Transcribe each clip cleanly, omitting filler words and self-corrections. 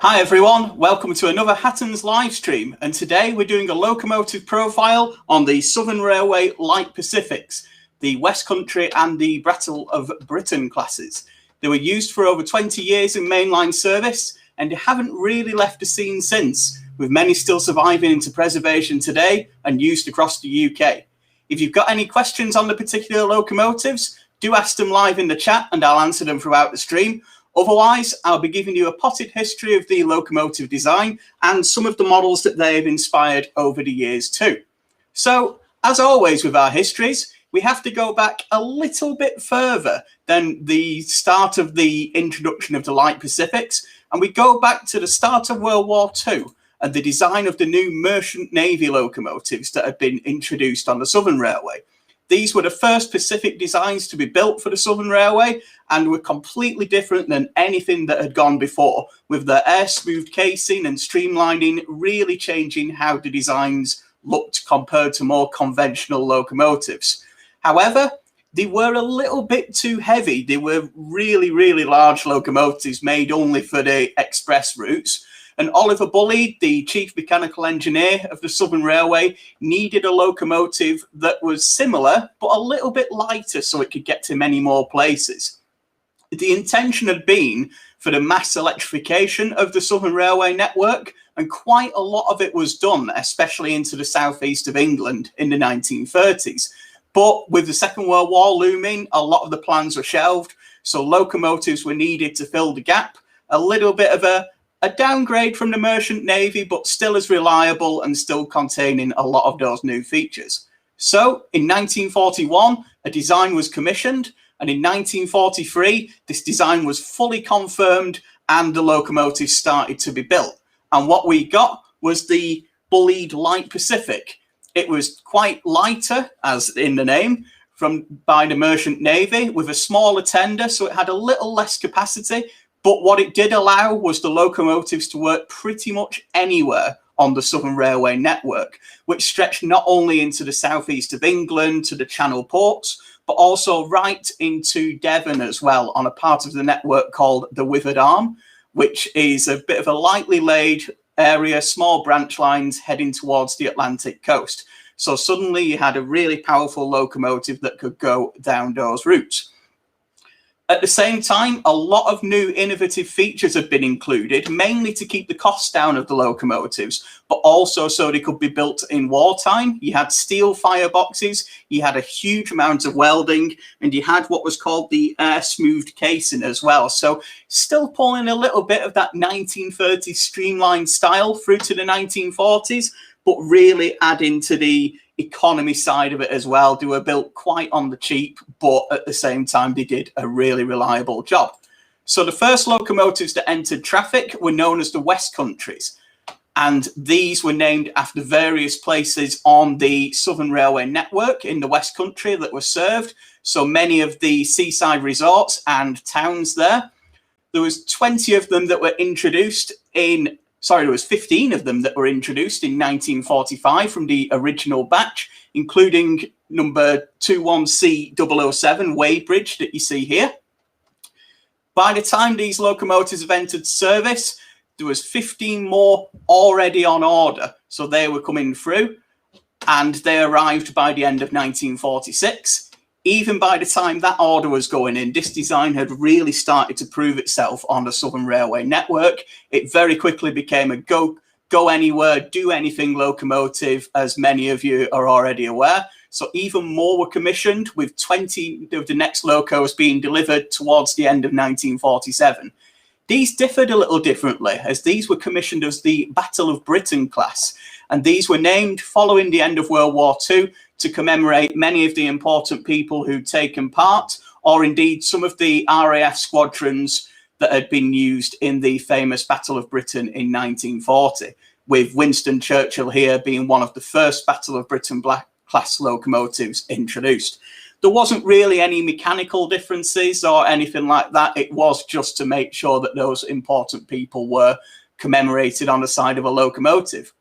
Hi everyone, welcome to another Hatton's live stream, and today we're doing a locomotive profile on the Southern Railway Light Pacifics, the West Country and the Battle of Britain classes. They were used for over 20 years in mainline service and they haven't really left the scene since, with many still surviving into preservation today and used across the UK. If you've got any questions on the particular locomotives, do ask them live in the chat and I'll answer them throughout the stream. Otherwise, I'll be giving you a potted history of the locomotive design and some of the models that they have inspired over the years too. So, as always with our histories, we have to go back a little bit further than the start of the introduction of the Light Pacifics, and we go back to the start of World War II and the design of the new Merchant Navy locomotives that had been introduced on the Southern Railway. These were the first Pacific designs to be built for the Southern Railway and were completely different than anything that had gone before, with the air-smoothed casing and streamlining really changing how the designs looked compared to more conventional locomotives. However, they were a little bit too heavy. They were really, really large locomotives made only for the express routes. And Oliver Bulleid, the chief mechanical engineer of the Southern Railway, needed a locomotive that was similar, but a little bit lighter so it could get to many more places. The intention had been for the mass electrification of the Southern Railway network, and quite a lot of it was done, especially into the southeast of England in the 1930s. But with the Second World War looming, a lot of the plans were shelved, so locomotives were needed to fill the gap. A little bit of a downgrade from the Merchant Navy, but still as reliable and still containing a lot of those new features. So in 1941, a design was commissioned, and in 1943, this design was fully confirmed and the locomotive started to be built. And what we got was the Bulleid Light Pacific. It was quite lighter, as in the name, by the Merchant Navy, with a smaller tender, so it had a little less capacity. But what it did allow was the locomotives to work pretty much anywhere on the Southern Railway network, which stretched not only into the southeast of England to the Channel ports, but also right into Devon as well on a part of the network called the Withered Arm, which is a bit of a lightly laid area, small branch lines heading towards the Atlantic coast. So suddenly you had a really powerful locomotive that could go down those routes. At the same time, a lot of new innovative features have been included, mainly to keep the costs down of the locomotives, but also so they could be built in wartime. You had steel fireboxes, you had a huge amount of welding, and you had what was called the air-smoothed casing as well. So still pulling a little bit of that 1930s streamlined style through to the 1940s, but really adding to the economy side of it as well. They were built quite on the cheap, but at the same time they did a really reliable job. So the first locomotives that entered traffic were known as the West Countries, and these were named after various places on the Southern Railway network in the West Country that were served. So many of the seaside resorts and towns there. There was 20 of them that were introduced in there was 15 of them that were introduced in 1945 from the original batch, including number 21C007 Wadebridge that you see here. By the time these locomotives have entered service, there was 15 more already on order. So they were coming through and they arrived by the end of 1946. Even by the time that order was going in, this design had really started to prove itself on the Southern Railway network. It very quickly became a go anywhere, do anything locomotive, as many of you are already aware. So even more were commissioned, with 20 of the next locos being delivered towards the end of 1947. These differed a little differently, as these were commissioned as the Battle of Britain class, and these were named following the end of World War II to commemorate many of the important people who'd taken part, or indeed some of the RAF squadrons that had been used in the famous Battle of Britain in 1940, with Winston Churchill here being one of the first Battle of Britain class locomotives introduced. There wasn't really any mechanical differences or anything like that. It was just to make sure that those important people were commemorated on the side of a locomotive.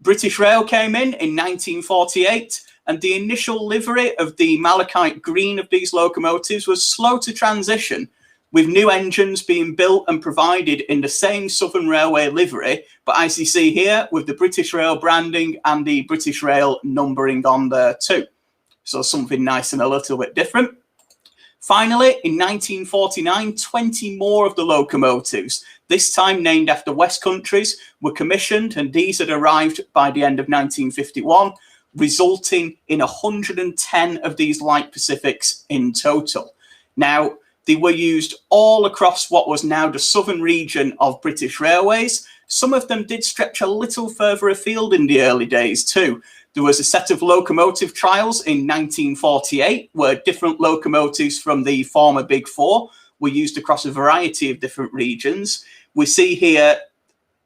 British Rail came in 1948, and the initial livery of the malachite green of these locomotives was slow to transition, with new engines being built and provided in the same Southern Railway livery, but as you see here, with the British Rail branding and the British Rail numbering on there too. So something nice and a little bit different. Finally, in 1949, 20 more of the locomotives, this time named after West Countries, were commissioned, and these had arrived by the end of 1951, resulting in 110 of these light Pacifics in total. Now, they were used all across what was now the southern region of British Railways. Some of them did stretch a little further afield in the early days too. There was a set of locomotive trials in 1948 where different locomotives from the former Big Four were used across a variety of different regions. We see here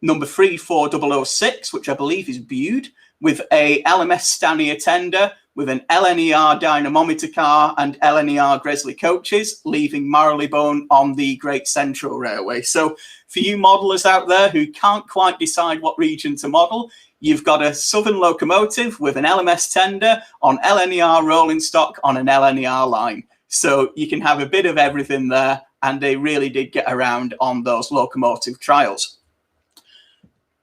number 34006, which I believe is Bulleid, with a LMS Stanier tender, with an LNER dynamometer car and LNER Gresley coaches, leaving Marylebone on the Great Central Railway. So for you modelers out there who can't quite decide what region to model, you've got a southern locomotive with an LMS tender on LNER rolling stock on an LNER line. So you can have a bit of everything there, and they really did get around on those locomotive trials.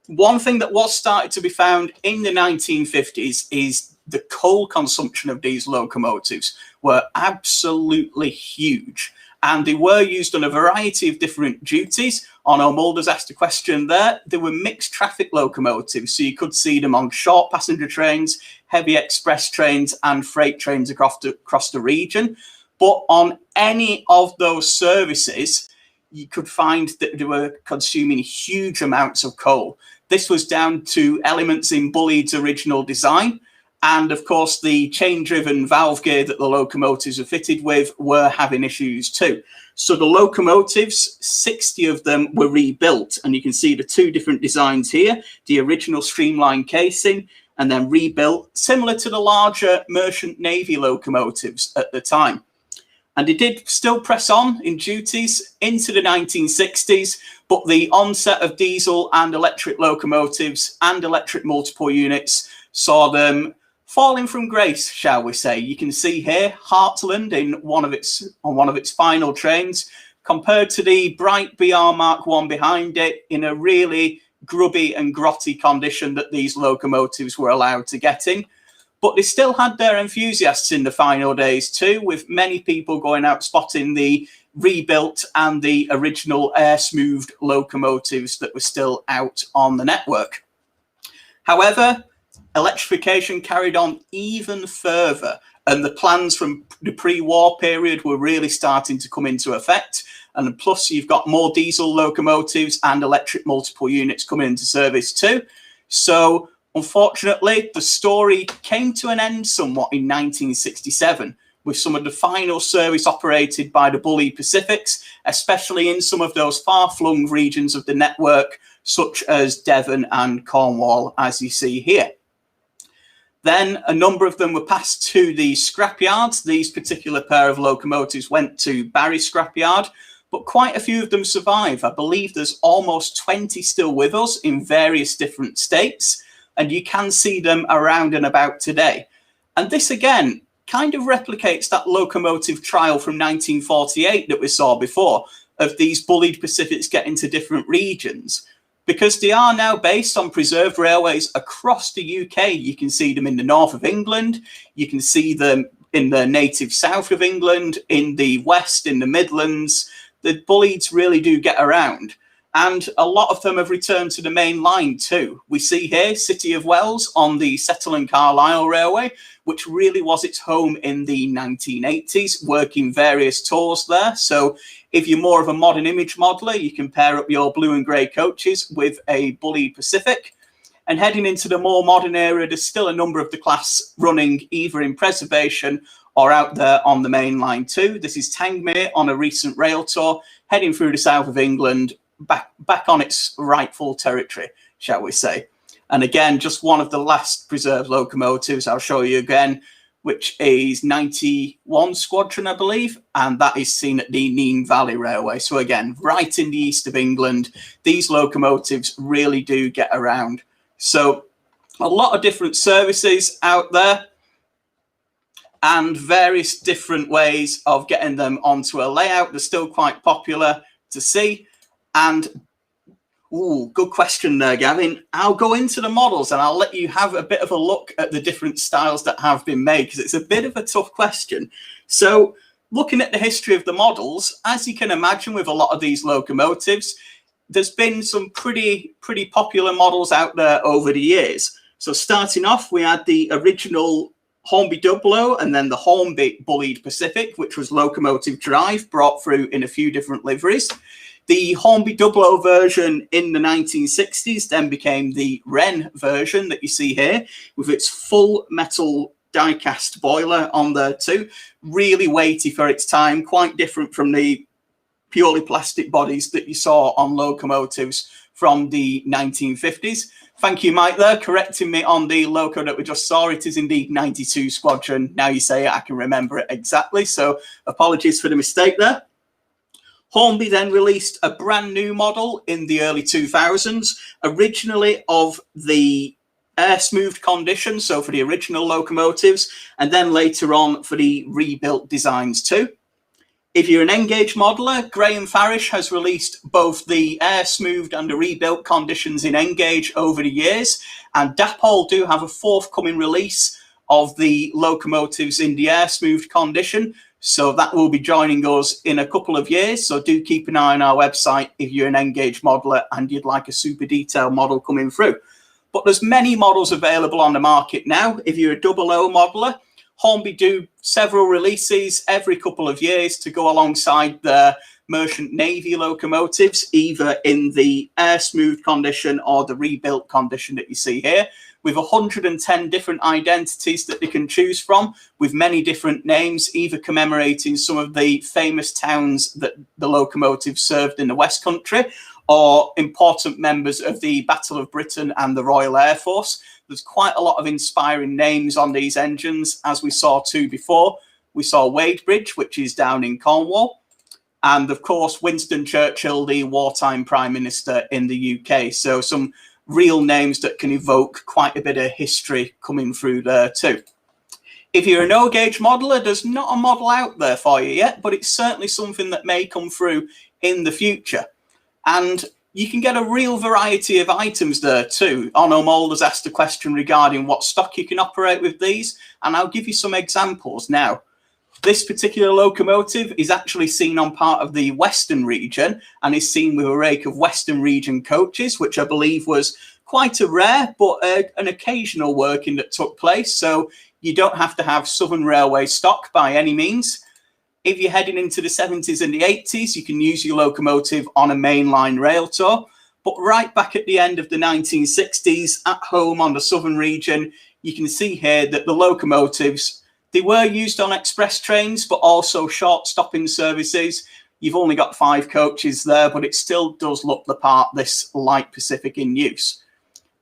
One thing that was started to be found in the 1950s is the coal consumption of these locomotives were absolutely huge, and they were used on a variety of different duties. On O'Mulder's asked a question there, they were mixed traffic locomotives, so you could see them on short passenger trains, heavy express trains and freight trains across the region. But on any of those services, you could find that they were consuming huge amounts of coal. This was down to elements in Bulleid's original design. And of course, the chain-driven valve gear that the locomotives are fitted with were having issues too. So the locomotives, 60 of them were rebuilt. And you can see the two different designs here, the original streamlined casing and then rebuilt, similar to the larger Merchant Navy locomotives at the time. And it did still press on in duties into the 1960s, but the onset of diesel and electric locomotives and electric multiple units saw them falling from grace, shall we say. You can see here Heartland on one of its final trains, compared to the bright BR Mark 1 behind it, in a really grubby and grotty condition that these locomotives were allowed to get in. But they still had their enthusiasts in the final days too, with many people going out spotting the rebuilt and the original air-smoothed locomotives that were still out on the network. However, electrification carried on even further, and the plans from the pre-war period were really starting to come into effect. And plus, you've got more diesel locomotives and electric multiple units coming into service too. So unfortunately, the story came to an end somewhat in 1967, with some of the final service operated by the Bulleid Pacifics, especially in some of those far-flung regions of the network, such as Devon and Cornwall, as you see here. Then a number of them were passed to the scrapyards. These particular pair of locomotives went to Barry Scrapyard, but quite a few of them survive. I believe there's almost 20 still with us in various different states, and you can see them around and about today. And this again kind of replicates that locomotive trial from 1948 that we saw before, of these Bulleid Pacifics getting to different regions, because they are now based on preserved railways across the UK. You can see them in the north of England, you can see them in the native south of England, in the west, in the Midlands. The Bulleids really do get around. And a lot of them have returned to the main line too. We see here City of Wells on the Settle and Carlisle Railway, which really was its home in the 1980s, working various tours there. So if you're more of a modern image modeler, you can pair up your blue and grey coaches with a Bulleid Pacific. And heading into the more modern era, there's still a number of the class running either in preservation or out there on the main line too. This is Tangmere on a recent rail tour, heading through the south of England, back on its rightful territory, shall we say. And again, just one of the last preserved locomotives I'll show you again, which is 91 Squadron, I believe, and that is seen at the Nin Valley Railway. So again, right in the east of England, these locomotives really do get around. So a lot of different services out there. and various different ways of getting them onto a layout. They're still quite popular to see. And good question there, Gavin. I'll go into the models and I'll let you have a bit of a look at the different styles that have been made, because it's a bit of a tough question. So looking at the history of the models, as you can imagine with a lot of these locomotives, there's been some pretty popular models out there over the years. So starting off, we had the original Hornby Dublo and then the Hornby Bulleid Pacific, which was locomotive drive, brought through in a few different liveries. The Hornby Dublo version in the 1960s then became the Wren version that you see here, with its full metal die-cast boiler on there too. Really weighty for its time, quite different from the purely plastic bodies that you saw on locomotives from the 1950s. Thank you, Mike, there, correcting me on the Loco that we just saw. It is indeed 92 Squadron. Now you say it, I can remember it exactly. So apologies for the mistake there. Hornby then released a brand new model in the early 2000s, originally of the air-smoothed condition, so for the original locomotives, and then later on for the rebuilt designs too. If you're an Engage modeler, Graham Farish has released both the air-smoothed and the rebuilt conditions in Engage over the years, and Dapol do have a forthcoming release of the locomotives in the air-smoothed condition, so that will be joining us in a couple of years. So do keep an eye on our website if you're an Engage modeler and you'd like a super detailed model coming through. But there's many models available on the market now. If you're a 00 modeler, Hornby do several releases every couple of years to go alongside their Merchant Navy locomotives, either in the air-smoothed condition or the rebuilt condition that you see here, with 110 different identities that they can choose from, with many different names, either commemorating some of the famous towns that the locomotive served in the West Country, or important members of the Battle of Britain and the Royal Air Force. There's quite a lot of inspiring names on these engines, as we saw too before. We saw Wadebridge, which is down in Cornwall, and of course Winston Churchill, the wartime Prime Minister in the UK. So some real names that can evoke quite a bit of history coming through there too. If you're a no-gauge modeler, there's not a model out there for you yet, but it's certainly something that may come through in the future. And you can get a real variety of items there too. Ono Mold has asked a question regarding what stock you can operate with these, and I'll give you some examples now. This particular locomotive is actually seen on part of the Western region and is seen with a rake of Western region coaches, which I believe was quite a rare but an occasional working that took place. So you don't have to have Southern Railway stock by any means. If you're heading into the 70s and the 80s, you can use your locomotive on a mainline rail tour. But right back at the end of the 1960s, at home on the Southern region, you can see here that the locomotives, they were used on express trains, but also short stopping services. You've only got 5 coaches there, but it still does look the part, this light Pacific in use.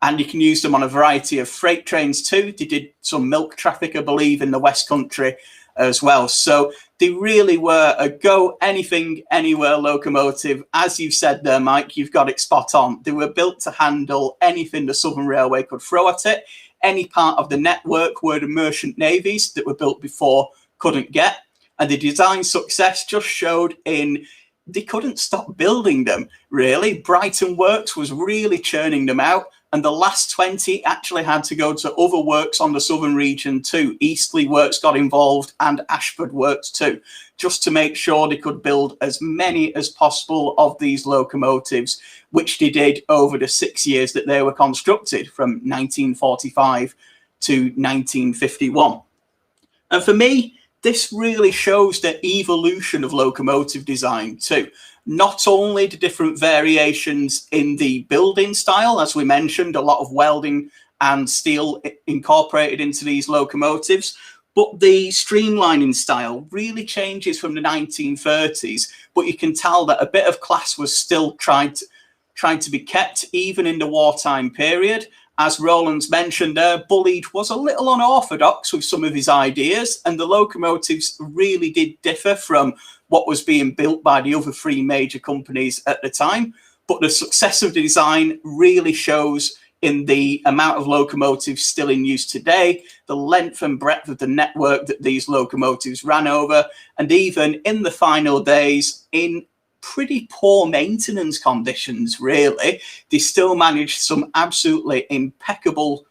And you can use them on a variety of freight trains too. They did some milk traffic, I believe, in the West Country as well. So they really were a go anything, anywhere locomotive. As you've said there, Mike, you've got it spot on. They were built to handle anything the Southern Railway could throw at it. Any part of the network where the merchant navies that were built before couldn't get. And the design success just showed in they couldn't stop building them, really. Brighton Works was really churning them out. And the last 20 actually had to go to other works on the Southern region too. Eastleigh Works got involved and Ashford Works too, just to make sure they could build as many as possible of these locomotives, which they did over the 6 years that they were constructed, from 1945 to 1951. And for me, this really shows the evolution of locomotive design too. Not only the different variations in the building style, as we mentioned, a lot of welding and steel incorporated into these locomotives, but the streamlining style really changes from the 1930s. But you can tell that a bit of class was still trying to be kept even in the wartime period. As Roland's mentioned there, Bulleid was a little unorthodox with some of his ideas, and the locomotives really did differ from what was being built by the other 3 major companies at the time. But the success of the design really shows in the amount of locomotives still in use today, the length and breadth of the network that these locomotives ran over, and even in the final days, in pretty poor maintenance conditions, really, they still managed some absolutely impeccable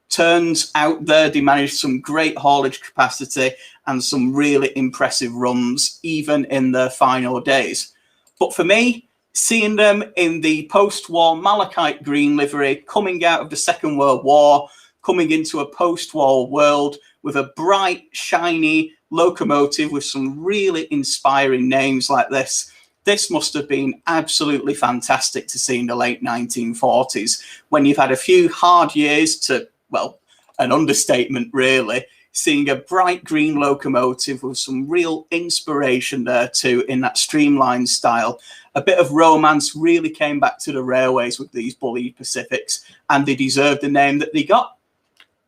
turns out there. They managed some great haulage capacity and some really impressive runs, even in their final days. But for me, seeing them in the post-war malachite green livery, coming out of the Second World War, coming into a post-war world with a bright, shiny locomotive with some really inspiring names like this, this must have been absolutely fantastic to see in the late 1940s, when you've had a few hard years to, well, an understatement really, seeing a bright green locomotive with some real inspiration there too in that streamlined style. A bit of romance really came back to the railways with these Bulleid Pacifics, and they deserve the name that they got.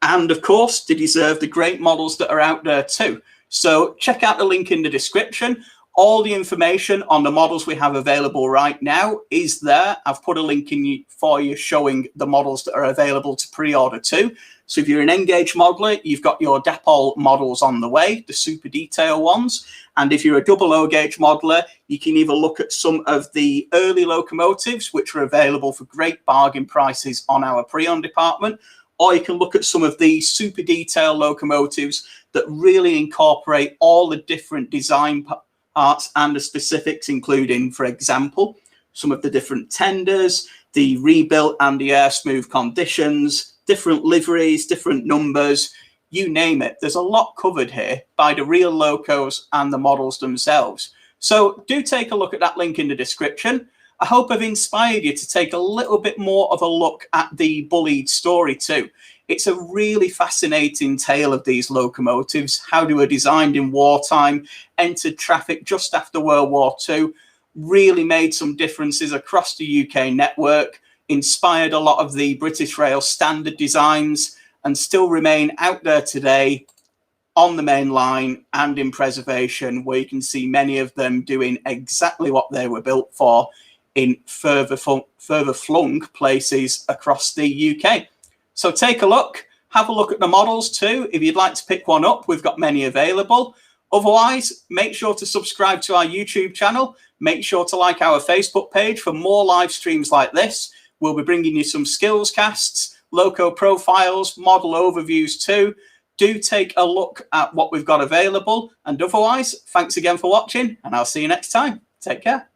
And of course, they deserve the great models that are out there too. So check out the link in the description. All the information on the models we have available right now is there. I've put a link in for you showing the models that are available to pre-order too. So if you're an Engage modeler, you've got your Dapol models on the way, the super detail ones. And if you're a double O gauge modeler, you can either look at some of the early locomotives, which are available for great bargain prices on our pre-owned department, or you can look at some of the super detail locomotives that really incorporate all the different design parts and the specifics, including, for example, some of the different tenders, the rebuilt and the air smooth conditions, different liveries, different numbers, you name it. There's a lot covered here by the real locos and the models themselves. So do take a look at that link in the description. I hope I've inspired you to take a little bit more of a look at the Bulleid story too. It's a really fascinating tale of these locomotives, how they were designed in wartime, entered traffic just after World War II, really made some differences across the UK network, inspired a lot of the British Rail standard designs, and still remain out there today on the main line and in preservation, where you can see many of them doing exactly what they were built for in further flung places across the UK. So take a look, have a look at the models too. If you'd like to pick one up, we've got many available. Otherwise, make sure to subscribe to our YouTube channel. Make sure to like our Facebook page for more live streams like this. We'll be bringing you some skills casts, loco profiles, model overviews too. Do take a look at what we've got available. And otherwise, thanks again for watching, and I'll see you next time. Take care.